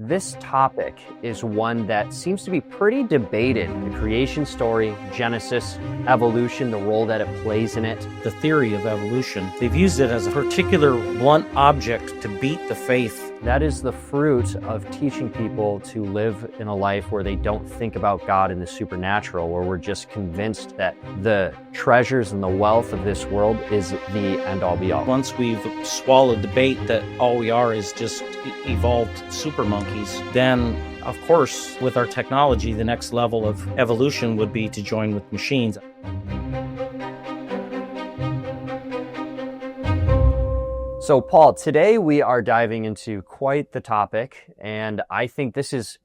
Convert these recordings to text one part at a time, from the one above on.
This topic is one that seems to be pretty debated. The creation story, Genesis, evolution, the role that it plays in it. The theory of evolution. They've used it as a particular blunt object to beat the faith. That is the fruit of teaching people to live in a life where they don't think about God and the supernatural, where we're just convinced that the treasures and the wealth of this world is the end-all be-all. Once we've swallowed the bait that all we are is just evolved super monkeys, then of course with our technology the next level of evolution would be to join with machines. So Paul, today we are diving into quite the topic, and I think this is,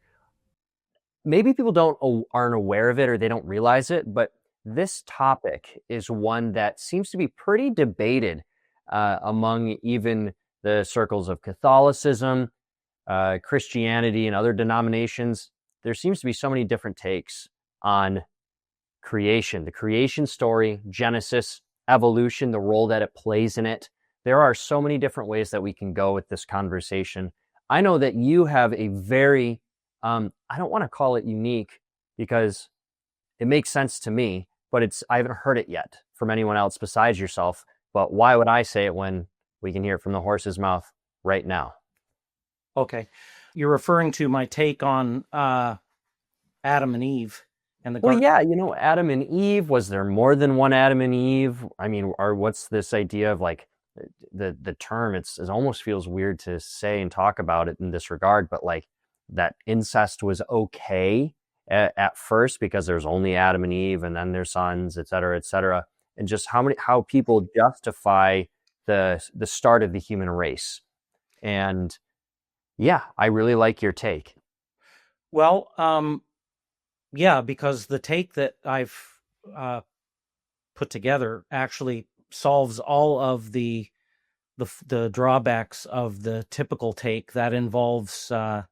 maybe people aren't aware of it or they don't realize it, but this topic is one that seems to be pretty debated among even the circles of Catholicism, Christianity, and other denominations. There seems to be so many different takes on creation, the creation story, Genesis, evolution, the role that it plays in it. There are so many different ways that we can go with this conversation. I know that you have a very, I don't want to call it unique because it makes sense to me, but I haven't heard it yet from anyone else besides yourself. But why would I say it when we can hear it from the horse's mouth right now? Okay. You're referring to my take on Adam and Eve and the Well, garden. yeah, Adam and Eve, was there more than one Adam and Eve? I mean, or what's this idea of like, the term, it almost feels weird to say and talk about it in this regard, but like that incest was okay at first because there's only Adam and Eve and then their sons, et cetera, and just how people justify the start of the human race. And yeah, I really like your take. Well, yeah, because the take that I've put together actually solves all of the drawbacks of the typical take that involves, not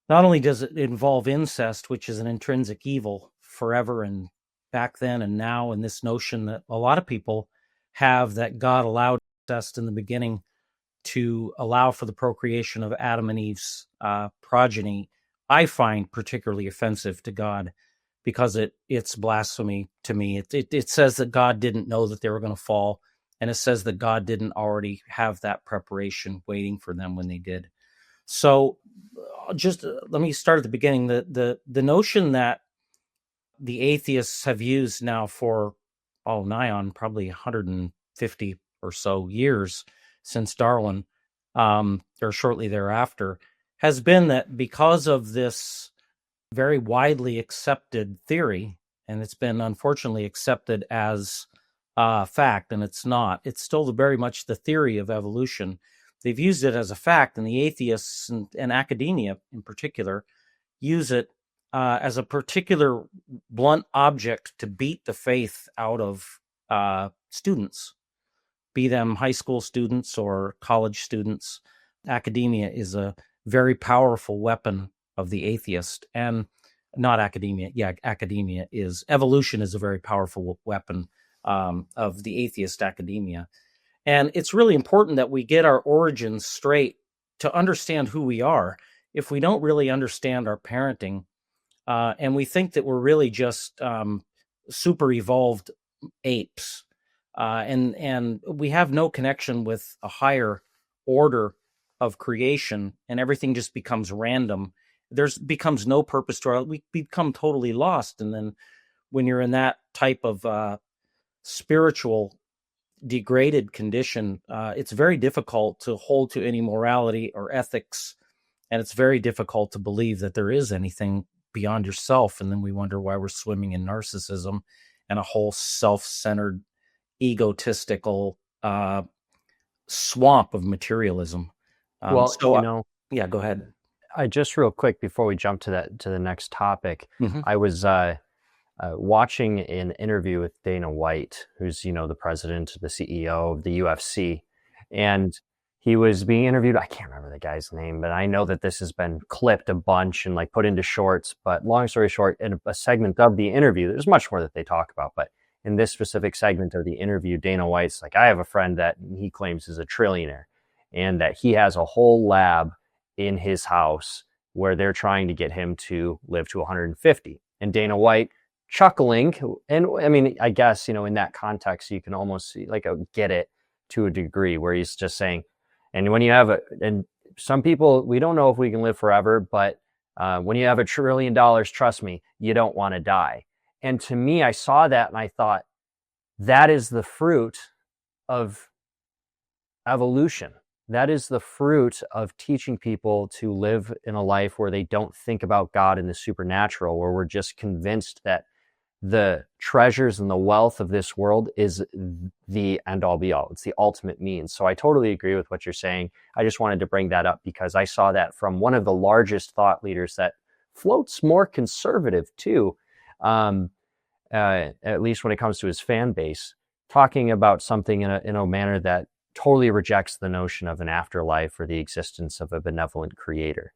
only does it involve incest, which is an intrinsic evil forever and back then and now, and this notion that a lot of people have that God allowed incest in the beginning to allow for the procreation of Adam and Eve's progeny, I find particularly offensive to God because it's blasphemy to me. It says that God didn't know that they were going to fall, and it says that God didn't already have that preparation waiting for them when they did. So just let me start at the beginning. The notion that the atheists have used now for nigh on probably 150 or so years since Darwin, or shortly thereafter, has been that because of this very widely accepted theory, and it's been unfortunately accepted as fact, and it's not. It's still very much the theory of evolution. They've used it as a fact, and the atheists and academia in particular use it as a particular blunt object to beat the faith out of students, be them high school students or college students. Academia is a very powerful weapon of the atheist, and not academia. Yeah, evolution is a very powerful weapon of the atheist academia. And it's really important that we get our origins straight to understand who we are. If we don't really understand our parenting, and we think that we're really just super evolved apes, and we have no connection with a higher order of creation, and everything just becomes random. Becomes no purpose to we become totally lost. And then when you're in that type of spiritual degraded condition, it's very difficult to hold to any morality or ethics, and it's very difficult to believe that there is anything beyond yourself. And then we wonder why we're swimming in narcissism and a whole self-centered, egotistical swamp of materialism. Yeah, go ahead. I just real quick before we jump to the next topic, Mm-hmm. I was watching an interview with Dana White, who's the president, the CEO of the UFC, and he was being interviewed. I can't remember the guy's name, but I know that this has been clipped a bunch and like put into shorts. But long story short, in a segment of the interview, there's much more that they talk about, but in this specific segment of the interview, Dana White's like, I have a friend that he claims is a trillionaire, and that he has a whole lab in his house where they're trying to get him to live to 150. And Dana White chuckling, and I mean, I guess, in that context, you can almost see, like, get it to a degree where he's just saying, and when you have and some people, we don't know if we can live forever, but when you have $1 trillion, trust me, you don't want to die. And to me, I saw that and I thought, that is the fruit of evolution. That is the fruit of teaching people to live in a life where they don't think about God and the supernatural, where we're just convinced that the treasures and the wealth of this world is the end all be all. It's the ultimate means. So I totally agree with what you're saying. I just wanted to bring that up because I saw that from one of the largest thought leaders that floats more conservative too, at least when it comes to his fan base, talking about something in a manner that totally rejects the notion of an afterlife or the existence of a benevolent creator.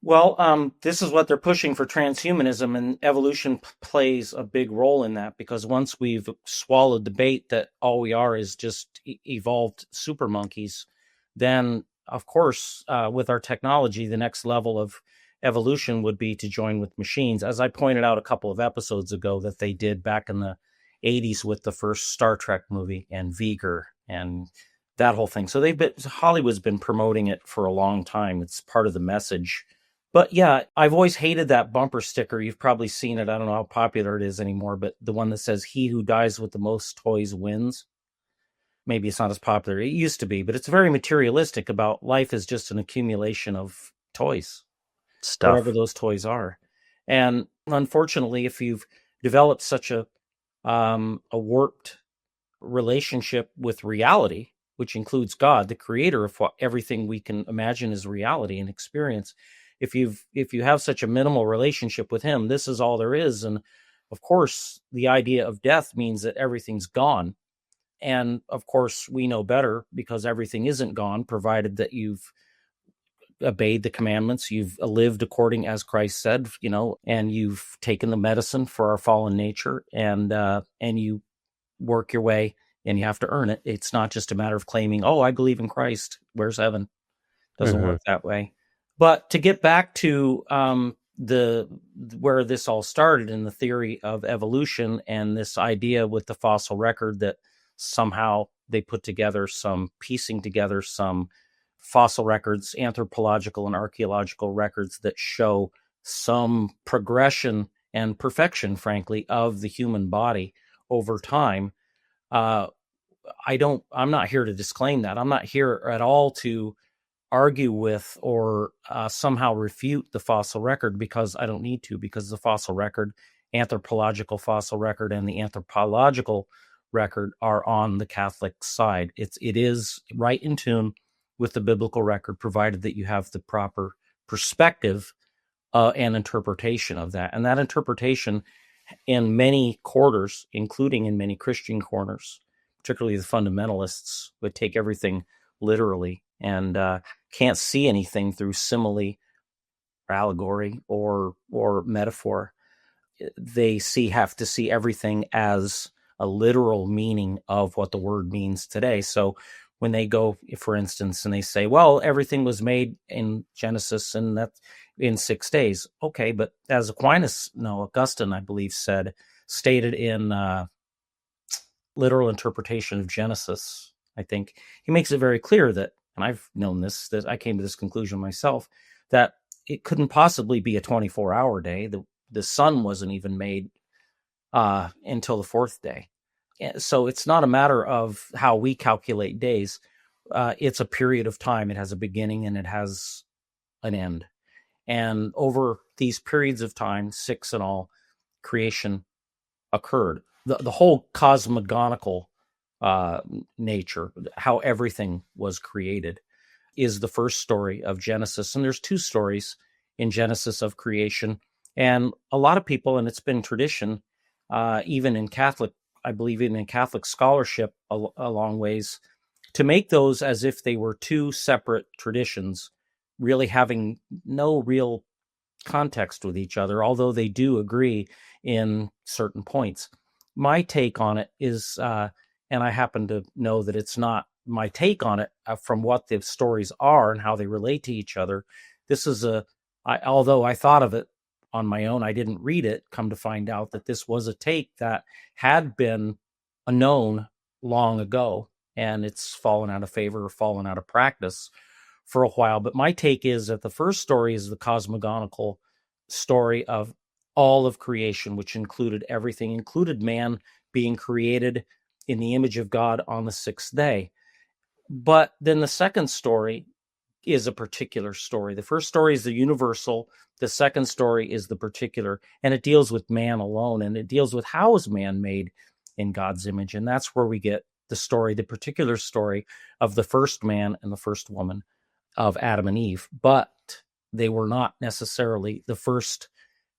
Well, this is what they're pushing for transhumanism, and evolution plays a big role in that, because once we've swallowed the bait that all we are is just evolved super monkeys, then, of course, with our technology, the next level of evolution would be to join with machines, as I pointed out a couple of episodes ago that they did back in the 80s with the first Star Trek movie and V'ger and that whole thing. So Hollywood's been promoting it for a long time. It's part of the message. But yeah, I've always hated that bumper sticker. You've probably seen it. I don't know how popular it is anymore, but the one that says, "He who dies with the most toys wins." Maybe it's not as popular. It used to be, but it's very materialistic about life is just an accumulation of toys, whatever Stuff. those toys are. And unfortunately, if you've developed such a warped relationship with reality, which includes God, the creator of everything we can imagine as reality and experience, if you have such a minimal relationship with him, this is all there is. And of course, the idea of death means that everything's gone. And of course, we know better, because everything isn't gone, provided that you've obeyed the commandments, you've lived according as Christ said, and you've taken the medicine for our fallen nature, and you work your way, and you have to earn it. It's not just a matter of claiming, "Oh, I believe in Christ. Where's heaven?" Doesn't Mm-hmm. work that way. But to get back to the where this all started in the theory of evolution, and this idea with the fossil record, that somehow they put together piecing together some fossil records, anthropological and archaeological records, that show some progression and perfection, frankly, of the human body over time. Uh, I'm not here to disclaim that. I'm not here at all to argue with or somehow refute the fossil record, because I don't need to, because the fossil record, anthropological fossil record, and the anthropological record are on the Catholic side. It is right in tune with the biblical record, provided that you have the proper perspective and interpretation of that. And that interpretation, in many quarters, including in many Christian corners, particularly the fundamentalists, would take everything literally and can't see anything through simile, or allegory, or metaphor. They have to see everything as a literal meaning of what the word means today. So when they go, for instance, and they say, "Well, everything was made in Genesis, and that's in 6 days." Okay, but as Augustine, I believe, stated in Literal Interpretation of Genesis, I think, he makes it very clear that, and I've known this, that I came to this conclusion myself, that it couldn't possibly be a 24-hour day. The sun wasn't even made until the fourth day. So it's not a matter of how we calculate days. It's a period of time. It has a beginning and it has an end. And over these periods of time, 6 in all, creation occurred. The whole cosmogonical nature, how everything was created, is the first story of Genesis. And there's 2 stories in Genesis of creation. And a lot of people, and it's been tradition, even in Catholic, I believe, even in Catholic scholarship, a long ways, to make those as if they were 2 separate traditions, really having no real context with each other, although they do agree in certain points. My take on it is, and I happen to know that it's not my take on it from what the stories are and how they relate to each other. This is although I thought of it on my own, I didn't read it. Come to find out that this was a take that had been known long ago, and it's fallen out of favor or fallen out of practice for a while. But my take is that the first story is the cosmogonical story of all of creation, which included everything, included man being created in the image of God on the sixth day. But then the second story is a particular story. The first story is the universal. The second story is the particular, and it deals with man alone, and it deals with how is man made in God's image. And that's where we get the story, the particular story of the first man and the first woman, of Adam and Eve. But they were not necessarily the first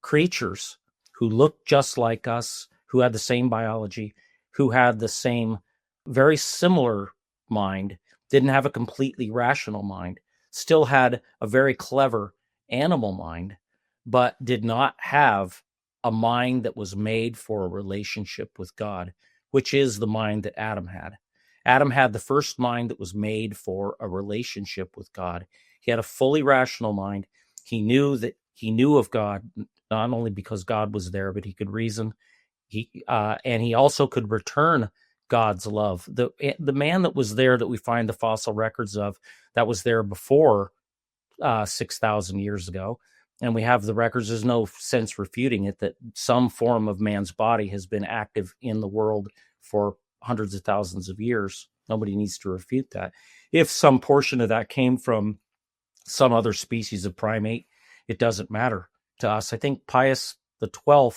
creatures who looked just like us, who had the same biology, who had the same very similar mind, didn't have a completely rational mind, still had a very clever animal mind, but did not have a mind that was made for a relationship with God, which is the mind that Adam had. Adam had the first mind that was made for a relationship with God. He had a fully rational mind. He knew of God, not only because God was there, but he could reason. And he also could return God's love. The man that was there, that we find the fossil records of, that was there before 6,000 years ago, and we have the records. There's no sense refuting it, that some form of man's body has been active in the world for hundreds of thousands of years. Nobody needs to refute that. If some portion of that came from some other species of primate, it doesn't matter to us. I think Pius XII,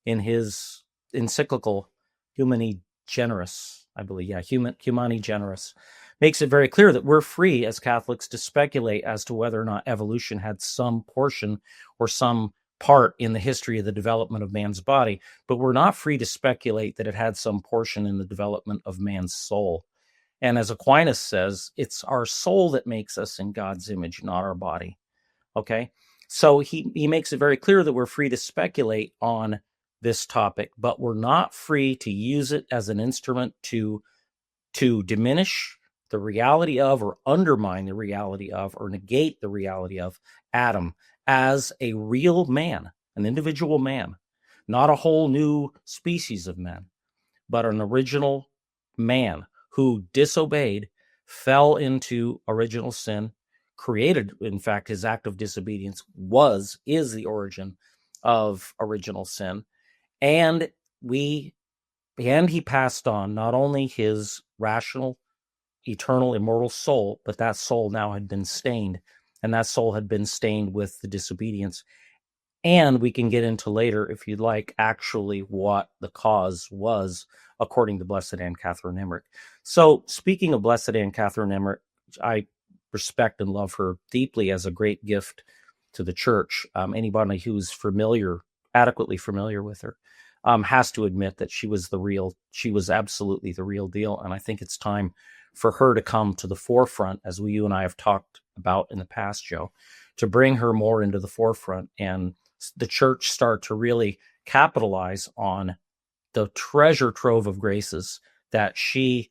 in his encyclical Humani Generis, I believe, Humani Generis, makes it very clear that we're free as Catholics to speculate as to whether or not evolution had some portion or some part in the history of the development of man's body, but we're not free to speculate that it had some portion in the development of man's soul. And as Aquinas says, it's our soul that makes us in God's image, not our body. Okay? So he makes it very clear that we're free to speculate on this topic, but we're not free to use it as an instrument to diminish the reality of, or undermine the reality of, or negate the reality of Adam as a real man, an individual man, not a whole new species of men, but an original man who disobeyed, fell into original sin, created, in fact, his act of disobedience is the origin of original sin. And he passed on not only his rational, eternal, immortal soul, but that soul now had been stained, and that soul had been stained with the disobedience. And we can get into later, if you'd like, actually what the cause was, according to Blessed Anne Catherine Emmerich. So, speaking of Blessed Anne Catherine Emmerich, I respect and love her deeply as a great gift to the church. Anybody who's adequately familiar with her, has to admit that she was absolutely the real deal. And I think it's time for her to come to the forefront, as you and I have talked about in the past, Joe, to bring her more into the forefront, and the church start to really capitalize on the treasure trove of graces that she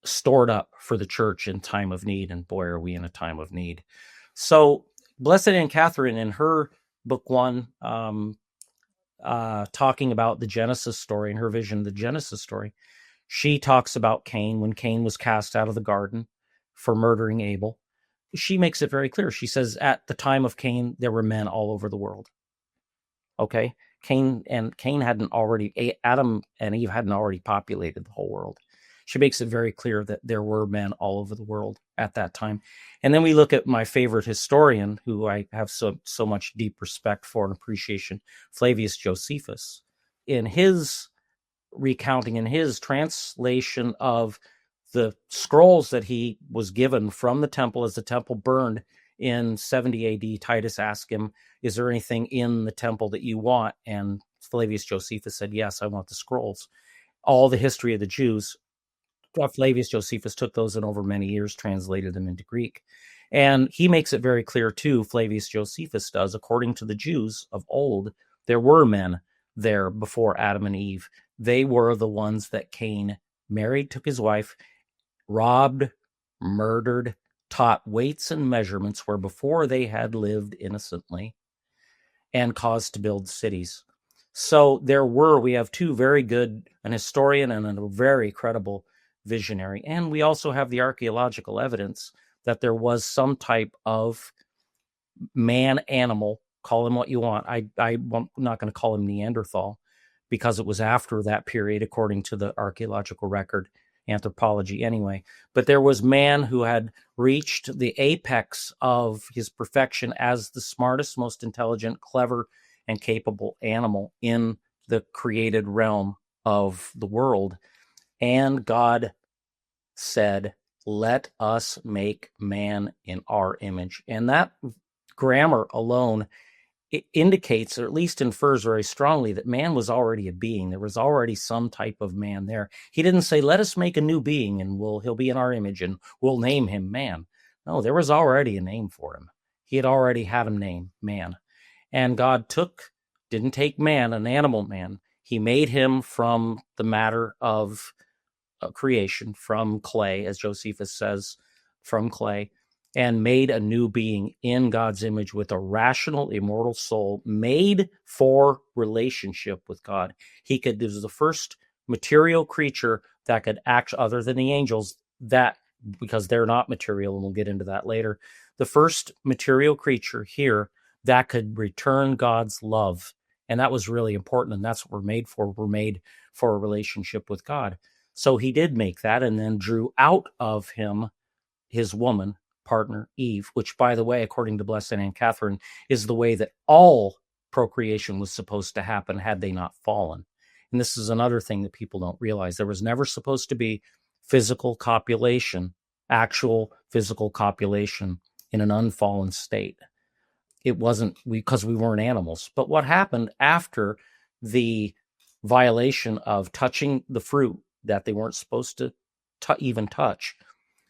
stored up for the church in time of need. And boy, are we in a time of need. So Blessed Anne Catherine, in her book 1, talking about the Genesis story, in her vision, the Genesis story, she talks about Cain, when Cain was cast out of the garden for murdering Abel. She makes it very clear. She says, at the time of Cain, there were men all over the world. Okay? Adam and Eve hadn't already populated the whole world. She makes it very clear that there were men all over the world at that time. And then we look at my favorite historian, who I have so much deep respect for and appreciation, Flavius Josephus, in his recounting, in his translation of the scrolls that he was given from the temple as the temple burned in 70 AD. Titus asked him, is there anything in the temple that you want? And Flavius Josephus said, yes, I want the scrolls. All the history of the Jews. Flavius Josephus took those and over many years translated them into Greek. And he makes it very clear too, Flavius Josephus does, according to the Jews of old, there were men there before Adam and Eve. They were the ones that Cain married, took his wife, robbed, murdered, taught weights and measurements where before they had lived innocently, and caused to build cities. So we have two very good, an historian and a very credible visionary. And we also have the archaeological evidence that there was some type of man animal, call him what you want. I'm not going to call him Neanderthal because it was after that period, according to the archaeological record, anthropology anyway. But there was man who had reached the apex of his perfection as the smartest, most intelligent, clever, and capable animal in the created realm of the world. And God said, let us make man in our image. And that grammar alone, it indicates, or at least infers very strongly, that man was already a being. There was already some type of man there. He didn't say, let us make a new being and he'll be in our image and we'll name him man. No, there was already a name for him. He had already had a name, man. And God didn't take man, an animal man. He made him from the matter of creation, from clay, as Josephus says, from clay, and made a new being in God's image with a rational, immortal soul made for relationship with God. This was the first material creature that could act, other than the angels, that, because they're not material, and we'll get into that later, the first material creature here that could return God's love. And that was really important. And that's what we're made for. We're made for a relationship with God. So he did make that, and then drew out of him his woman partner, Eve, which, by the way, according to Blessed Anne Catherine, is the way that all procreation was supposed to happen had they not fallen. And this is another thing that people don't realize. There was never supposed to be physical copulation, actual physical copulation in an unfallen state. It wasn't because we weren't animals. But what happened after the violation of touching the fruit that they weren't supposed to even touch?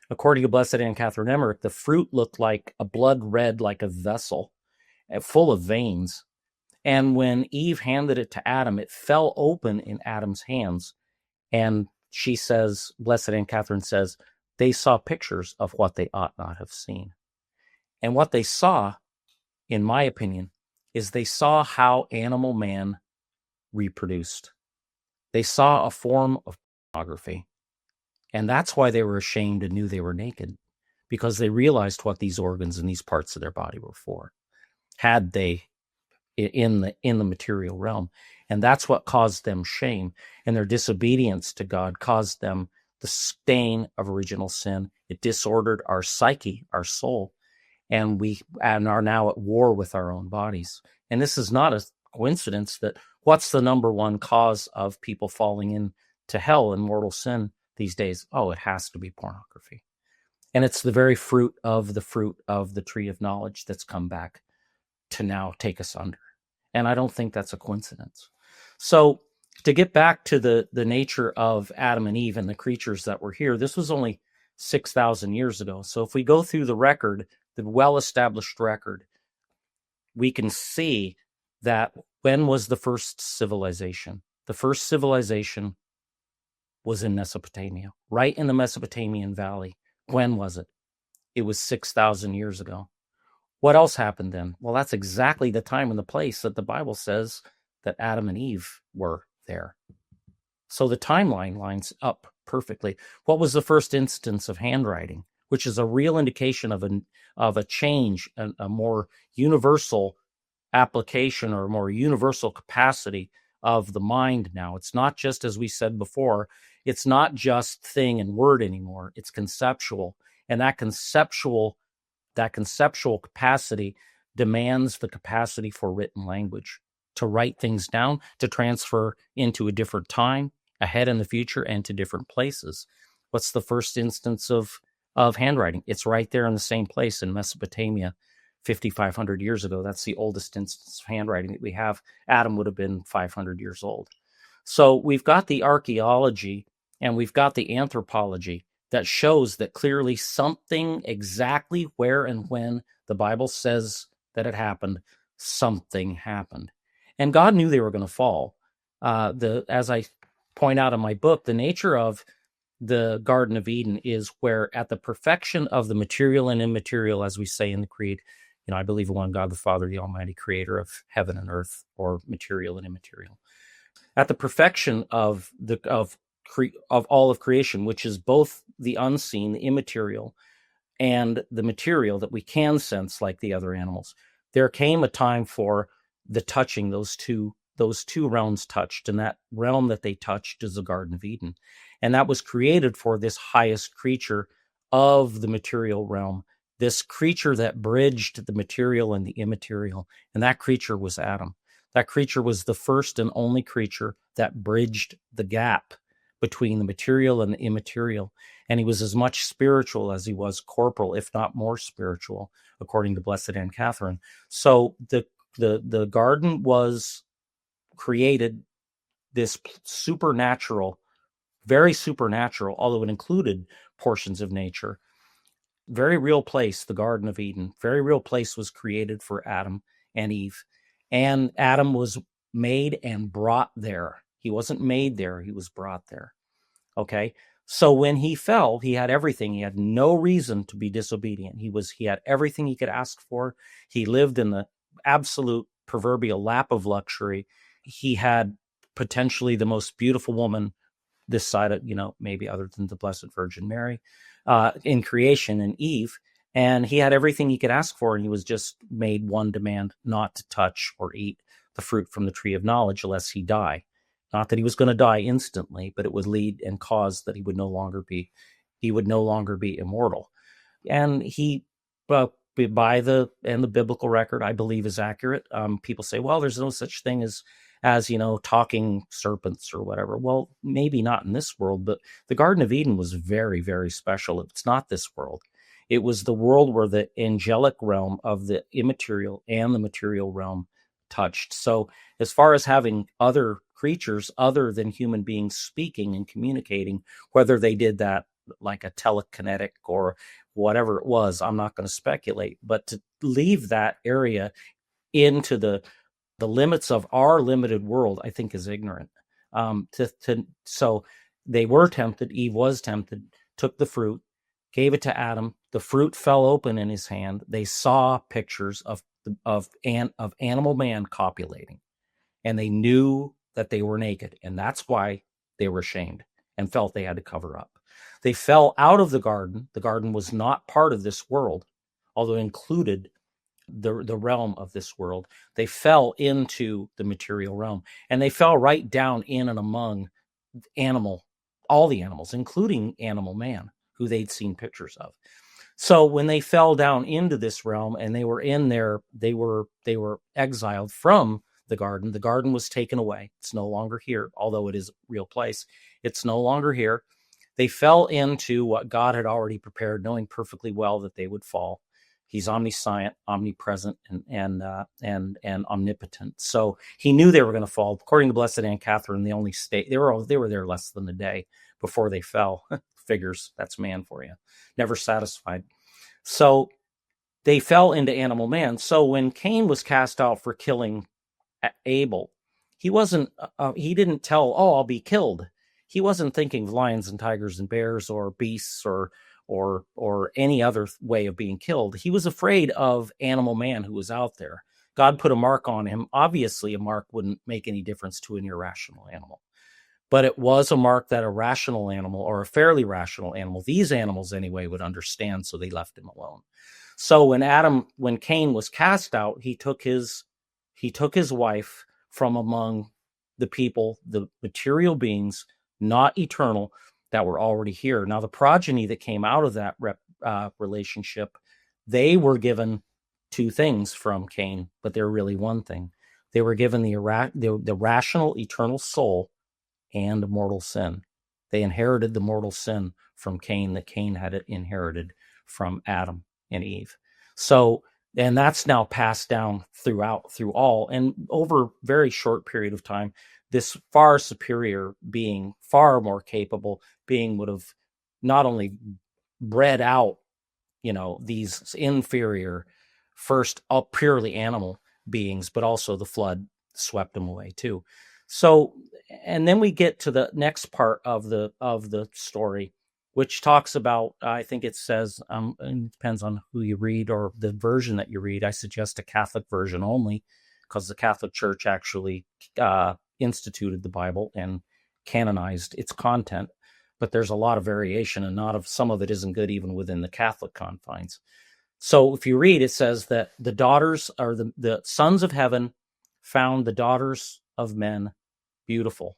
According to Blessed Anne Catherine Emmerich, the fruit looked like a blood red, like a vessel, full of veins. And when Eve handed it to Adam, it fell open in Adam's hands. And she says, Blessed Anne Catherine says, they saw pictures of what they ought not have seen. And what they saw, in my opinion, is they saw how animal man reproduced. They saw a form of pornography. And that's why they were ashamed and knew they were naked, because they realized what these organs and these parts of their body were for, had they in the material realm. And that's what caused them shame. And their disobedience to God caused them the stain of original sin. It disordered our psyche, our soul, and we are now at war with our own bodies. And this is not a coincidence that what's the number one cause of people falling into hell and mortal sin these days? Oh, it has to be pornography. And it's the very fruit of the tree of knowledge that's come back to now take us under. And I don't think that's a coincidence. So to get back to the nature of Adam and Eve and the creatures that were here, this was only 6,000 years ago. So if we go through the record, the well-established record, we can see that when was the first civilization? The first civilization was in Mesopotamia, right in the Mesopotamian Valley. When was it? It was 6,000 years ago. What else happened then? Well, that's exactly the time and the place that the Bible says that Adam and Eve were there. So the timeline lines up perfectly. What was the first instance of handwriting, which is a real indication of a change, a more universal application or a more universal capacity of the mind now? It's not just, as we said before, it's not just thing and word anymore. It's conceptual. And that conceptual capacity demands the capacity for written language, to write things down, to transfer into a different time, ahead in the future, and to different places. What's the first instance of handwriting? It's right there in the same place in Mesopotamia 5,500 years ago. That's the oldest instance of handwriting that we have. Adam would have been 500 years old. So we've got the archaeology and we've got the anthropology that shows that clearly something, exactly where and when the Bible says that it happened, something happened. And God knew they were going to fall. As I point out in my book, the nature of the Garden of Eden is where, at the perfection of the material and immaterial, as we say in the Creed, I believe in one God the Father, the Almighty Creator of heaven and earth, or material and immaterial. At the perfection of all of creation, which is both the unseen, the immaterial, and the material that we can sense, like the other animals, there came a time for the touching. Those two realms touched, and that realm that they touched is the Garden of Eden. And that was created for this highest creature of the material realm, this creature that bridged the material and the immaterial. And that creature was Adam. That creature was the first and only creature that bridged the gap between the material and the immaterial. And he was as much spiritual as he was corporal, if not more spiritual, according to Blessed Anne Catherine. So the garden was created, this supernatural, very supernatural, although it included portions of nature, very real place, the Garden of Eden, very real place was created for Adam and Eve. And Adam was made and brought there. He wasn't made there, he was brought there. Okay. So when he fell, he had everything. He had no reason to be disobedient. He had everything he could ask for. He lived in the absolute proverbial lap of luxury. He had potentially the most beautiful woman this side of, maybe other than the Blessed Virgin Mary, in creation, in Eve. And he had everything he could ask for. And he was just made one demand: not to touch or eat the fruit from the tree of knowledge, lest he die. Not that he was going to die instantly, but it would lead and cause that he would no longer be immortal. And he, by the biblical record, I believe is accurate. People say, well, there's no such thing as talking serpents or whatever. Well, maybe not in this world, but the Garden of Eden was very, very special. It's not this world. It was the world where the angelic realm of the immaterial and the material realm touched. So as far as having other creatures other than human beings speaking and communicating, whether they did that like a telekinetic or whatever it was, I'm not going to speculate, but to leave that area into the limits of our limited world, I think, is ignorant. So they were tempted. Eve was tempted, took the fruit, gave it to Adam. The fruit fell open in his hand. They saw pictures of animal man copulating, and they knew that they were naked, and that's why they were ashamed and felt they had to cover up. They fell out of the garden. The garden was not part of this world, although it included the realm of this world. They fell into the material realm, and they fell right down in and among all the animals, including animal man, who they'd seen pictures of. So when they fell down into this realm and they were in there, they were exiled from the garden. The garden was taken away. It's no longer here, although it is a real place. It's no longer here. They fell into what God had already prepared, knowing perfectly well that they would fall. He's omniscient, omnipresent, and omnipotent. So he knew they were going to fall. According to Blessed Anne Catherine, they only stayed. They were there less than a day before they fell. Figures, that's man for you. Never satisfied. So they fell into animal man. So when Cain was cast out for killing Abel, he didn't tell, oh, I'll be killed. He wasn't thinking of lions and tigers and bears or beasts or any other way of being killed. He was afraid of animal man who was out there. God put a mark on him. Obviously, a mark wouldn't make any difference to an irrational animal, but it was a mark that a rational animal, or a fairly rational animal, these animals anyway, would understand. So they left him alone. So when Cain was cast out, he took his wife from among the people, the material beings, not eternal, that were already here. Now, the progeny that came out of that relationship, they were given two things from Cain, but they're really one thing. They were given the rational eternal soul and mortal sin. They inherited the mortal sin from Cain that Cain had inherited from Adam and Eve. So, and that's now passed down through all, and over a very short period of time, this far superior being, far more capable being, would have not only bred out, these inferior, first purely animal beings, but also the flood swept them away too. So, and then we get to the next part of the story, which talks about, I think it says, it depends on who you read or the version that you read. I suggest a Catholic version only, because the Catholic Church actually instituted the Bible and canonized its content. But there's a lot of variation, and some of it isn't good even within the Catholic confines. So if you read, it says that the daughters, or the sons of heaven, found the daughters of men beautiful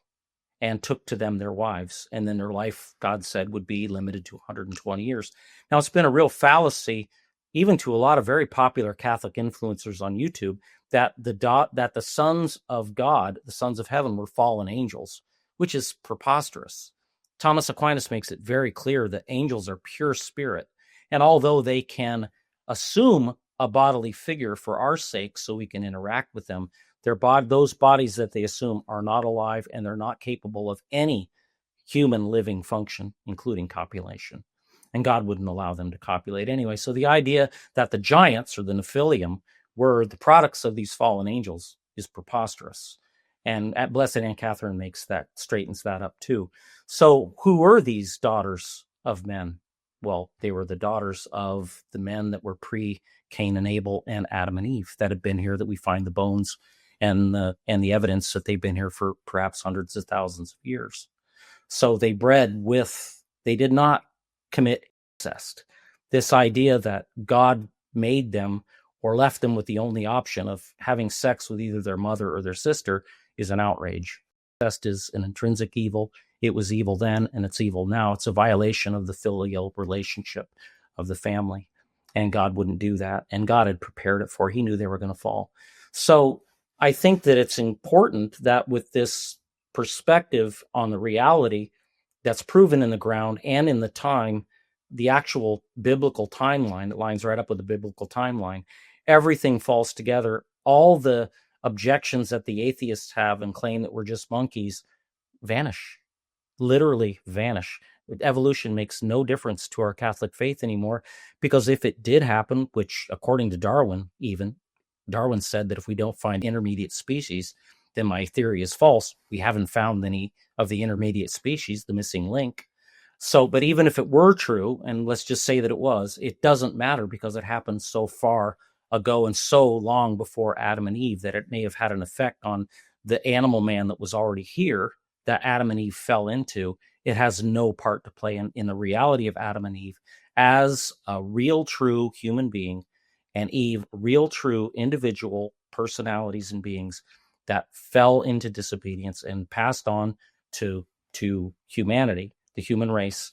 and took to them their wives. And then their life, God said, would be limited to 120 years. Now, it's been a real fallacy, even to a lot of very popular Catholic influencers on YouTube, that the sons of God, the sons of heaven, were fallen angels, which is preposterous. Thomas Aquinas makes it very clear that angels are pure spirit. And although they can assume a bodily figure for our sake so we can interact with them, those bodies that they assume are not alive, and they're not capable of any human living function, including copulation. And God wouldn't allow them to copulate anyway. So the idea that the giants, or the Nephilim, were the products of these fallen angels is preposterous. And at Blessed Aunt Catherine straightens that up too. So who were these daughters of men? Well, they were the daughters of the men that were pre-Cain and Abel and Adam and Eve, that had been here, that we find the bones and the evidence that they've been here for perhaps hundreds of thousands of years. So they did not commit incest. This idea that God made them or left them with the only option of having sex with either their mother or their sister is an outrage. Incest is an intrinsic evil. It was evil then, and it's evil now. It's a violation of the filial relationship of the family, and God wouldn't do that. And God had prepared it for. He knew they were going to fall. So I think that it's important that with this perspective on the reality that's proven in the ground and in the time, the actual biblical timeline that lines right up with the biblical timeline, everything falls together. All the objections that the atheists have and claim that we're just monkeys vanish, literally vanish. Evolution makes no difference to our Catholic faith anymore, because if it did happen, which according to Darwin said that if we don't find intermediate species, then my theory is false. We haven't found any of the intermediate species, the missing link. So, but even if it were true, and let's just say that it was, it doesn't matter, because it happened so far ago and so long before Adam and Eve that it may have had an effect on the animal man that was already here, that Adam and Eve fell into. It has no part to play in the reality of Adam and Eve as a real, true human being, and Eve, real, true individual personalities and beings that fell into disobedience and passed on to humanity, the human race,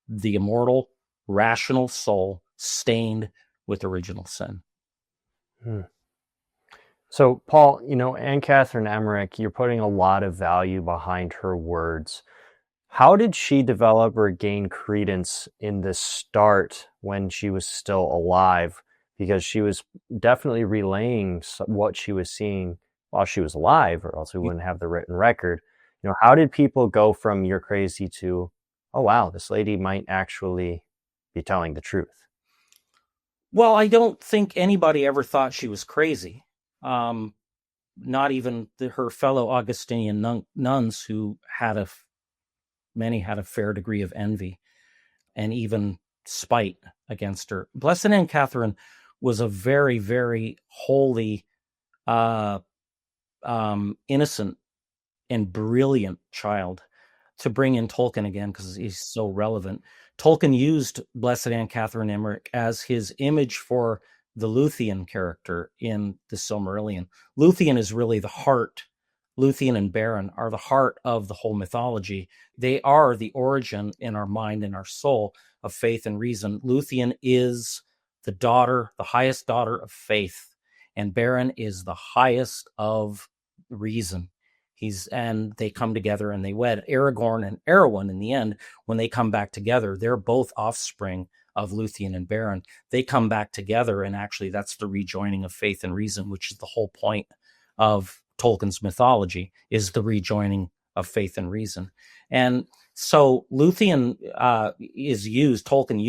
the immortal, rational soul stained with original sin. So, Paul, Anne Catherine Emmerich, you're putting a lot of value behind her words. How did she develop or gain credence in the start when she was still alive? Because she was definitely relaying what she was seeing while she was alive, or else we wouldn't have the written record. How did people go from "you're crazy" to, oh wow, this lady might actually be telling the truth? Well, I don't think anybody ever thought she was crazy. Not even her fellow Augustinian nuns, who many had a fair degree of envy and even spite against her. Blessed Aunt Catherine was a very, very holy, innocent and brilliant child. To bring in Tolkien again, because he's so relevant, Tolkien used Blessed Aunt Catherine Emmerich as his image for the Luthien character in the Silmarillion. Luthien is really the heart. Luthien and Beren are the heart of the whole mythology. They are the origin in our mind and our soul of faith and reason. Luthien is the highest daughter of faith, and Beren is the highest of reason. And they come together and they wed. Aragorn and Arwen, in the end, when they come back together, they're both offspring of Luthien and Beren. They come back together, and actually that's the rejoining of faith and reason, which is the whole point of Tolkien's mythology, is the rejoining of faith and reason. And so Luthien Tolkien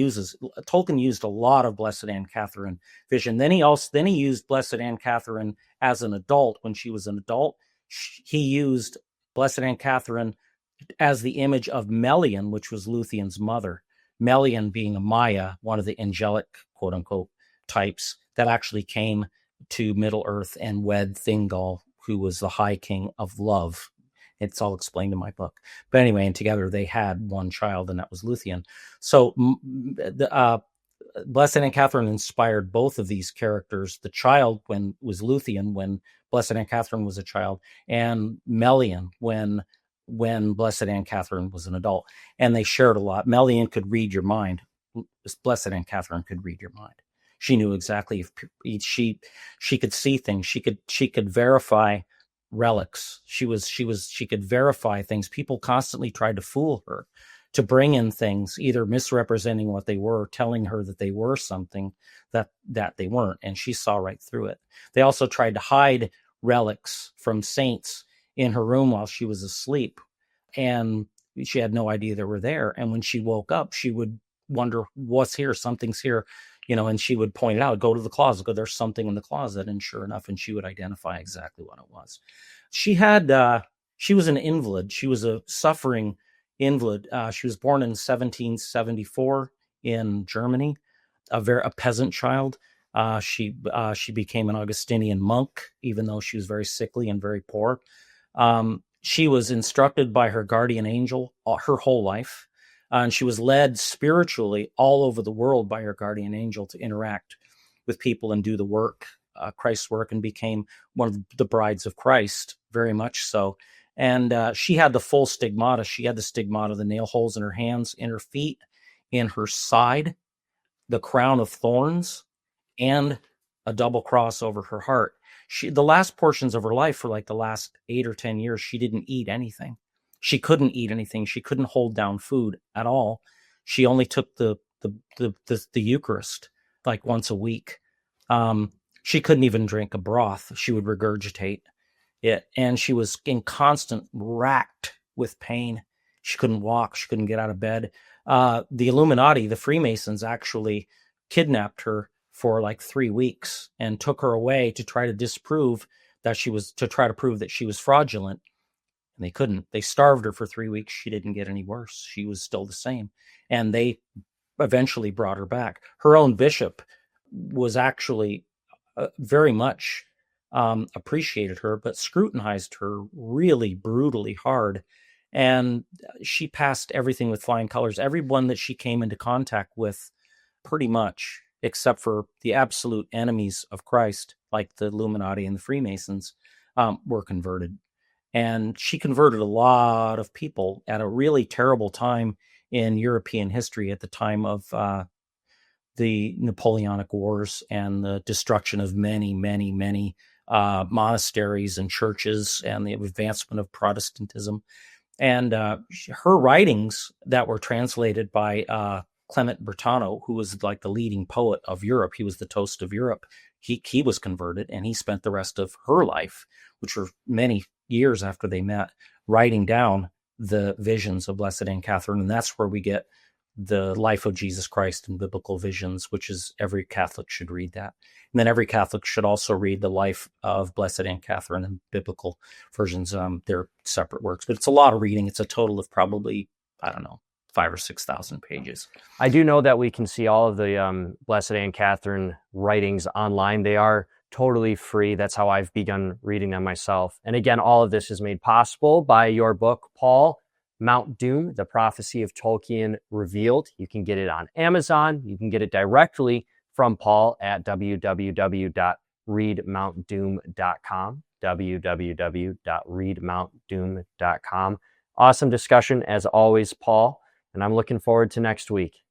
used a lot of Blessed Aunt Catherine vision. Then he used Blessed Aunt Catherine as an adult. When she was an adult, he used Blessed Aunt Catherine as the image of Melian, which was Luthien's mother. Melian being a Maya, one of the angelic, quote unquote, types that actually came to Middle Earth and wed Thingol, who was the High King of Love. It's all explained in my book. But anyway, and together they had one child, and that was Luthien. So Blessed Aunt Catherine inspired both of these characters. The child when was Luthien, when Blessed Aunt Catherine was a child, and Melian when Blessed Aunt Catherine was an adult. And they shared a lot. Melian could read your mind. Blessed Aunt Catherine could read your mind. She knew exactly if she could see things. She could verify relics. She could verify things. People constantly tried to fool her, to bring in things, either misrepresenting what they were, telling her that they were something that they weren't, and she saw right through it. They also tried to hide relics from saints in her room while she was asleep, and she had no idea they were there. And when she woke up, she would wonder, what's here? Something's here, and she would point it out, go to the closet, go, there's something in the closet. And sure enough, and she would identify exactly what it was. She was an invalid. She was a suffering invalid. She was born in 1774 in Germany, a peasant child. She became an Augustinian monk, even though she was very sickly and very poor. She was instructed by her guardian angel her whole life, and she was led spiritually all over the world by her guardian angel to interact with people and do the work, Christ's work, and became one of the brides of Christ, very much so. And she had the full stigmata. She had the stigmata, the nail holes in her hands, in her feet, in her side, the crown of thorns, and a double cross over her heart. The last portions of her life, for like the last 8 or 10 years, she didn't eat anything. She couldn't eat anything. She couldn't hold down food at all. She only took the Eucharist like once a week. She couldn't even drink a broth. She would regurgitate it, and she was in constant racked with pain. She couldn't walk. She couldn't get out of bed. The Illuminati, the Freemasons, actually kidnapped her for like 3 weeks and took her away to try to prove that she was fraudulent. And they couldn't. They starved her for 3 weeks. She didn't get any worse. She was still the same. And they eventually brought her back. Her own bishop was actually very much appreciated her, but scrutinized her really brutally hard. And she passed everything with flying colors. Everyone that she came into contact with, pretty much, except for the absolute enemies of Christ, like the Illuminati and the Freemasons, were converted. And she converted a lot of people at a really terrible time in European history, at the time of the Napoleonic Wars and the destruction of many, many, many monasteries and churches, and the advancement of Protestantism. And her writings that were translated by Clement Bertano, who was like the leading poet of Europe, he was the toast of Europe. He was converted, and he spent the rest of her life, which were many years after they met, writing down the visions of Blessed Aunt Catherine. And that's where we get the life of Jesus Christ in biblical visions, which is, every Catholic should read that. And then every Catholic should also read the life of Blessed Aunt Catherine in biblical versions. They're separate works, but it's a lot of reading. It's a total of probably, 5,000 or 6,000 pages. I do know that we can see all of the Blessed Aunt Catherine writings online. They are totally free. That's how I've begun reading them myself. And again, all of this is made possible by your book, Paul, Mount Doom, The Prophecy of Tolkien Revealed. You can get it on Amazon. You can get it directly from Paul at www.readmountdoom.com, www.readmountdoom.com. Awesome discussion as always, Paul, and I'm looking forward to next week.